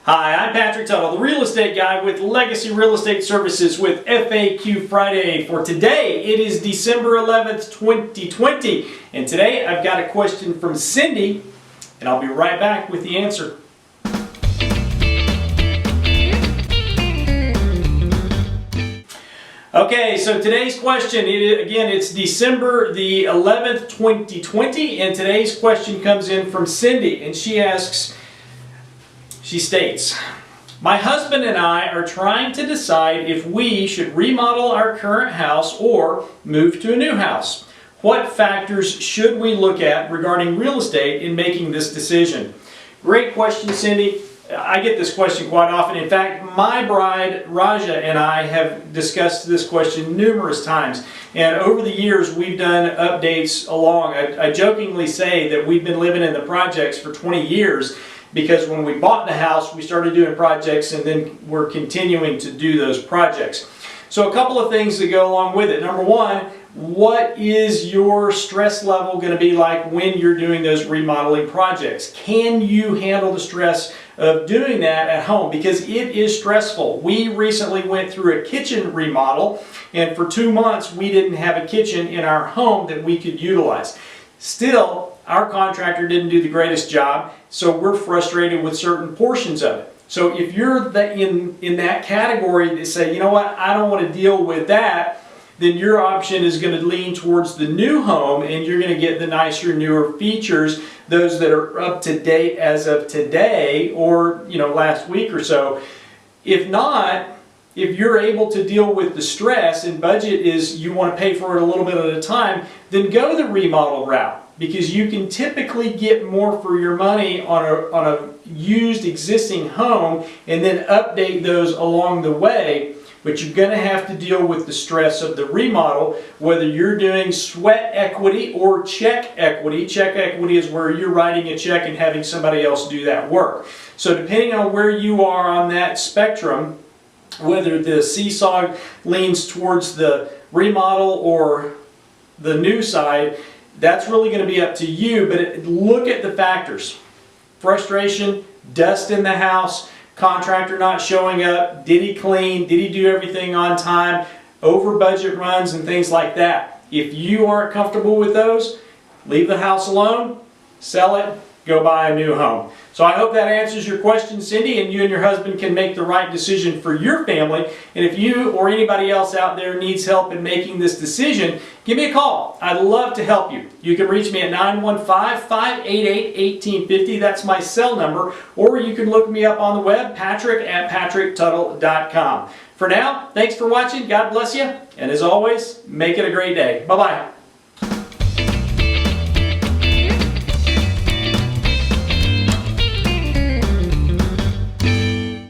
Hi, I'm Patrick Tuttle, the real estate guy with Legacy Real Estate Services with FAQ Friday. For today, it is December 11th, 2020. And today I've got a question from Cindy, and I'll be right back with the answer. Okay, so today's question, it's December the 11th, 2020, and today's question comes in from Cindy, and she states, my husband and I are trying to decide if we should remodel our current house or move to a new house. What factors should we look at regarding real estate in making this decision? Great question, Cindy. I get this question quite often. In fact, my bride, Raja, and I have discussed this question numerous times. And over the years, we've done updates along. I jokingly say that we've been living in the projects for 20 years because when we bought the house, we started doing projects and then we're continuing to do those projects. So a couple of things that go along with it. Number one, what is your stress level going to be like when you're doing those remodeling projects? Can you handle the stress of doing that at home? Because it is stressful. We recently went through a kitchen remodel, and for 2 months we didn't have a kitchen in our home that we could utilize. Still, our contractor didn't do the greatest job, so we're frustrated with certain portions of it. So if you're in that category that say, you know what, I don't want to deal with that, then your option is going to lean towards the new home, and you're going to get the nicer, newer features, those that are up to date as of today or last week or so. If not, if you're able to deal with the stress and budget is you want to pay for it a little bit at a time, then go the remodel route, because you can typically get more for your money on a used existing home and then update those along the way. But you're going to have to deal with the stress of the remodel, whether you're doing sweat equity or check equity. Check equity is where you're writing a check and having somebody else do that work. So depending on where you are on that spectrum, whether the seesaw leans towards the remodel or the new side, that's really going to be up to you. But look at the factors. Frustration, dust in the house, contractor not showing up, did he clean, did he do everything on time, over budget runs and things like that. If you aren't comfortable with those, leave the house alone, sell it, go buy a new home. So I hope that answers your question, Cindy, and you and your husband can make the right decision for your family. And if you or anybody else out there needs help in making this decision, give me a call. I'd love to help you. You can reach me at 915-588-1850. That's my cell number. Or you can look me up on the web, patrick@patricktuttle.com. For now, thanks for watching. God bless you. And as always, make it a great day. Bye-bye.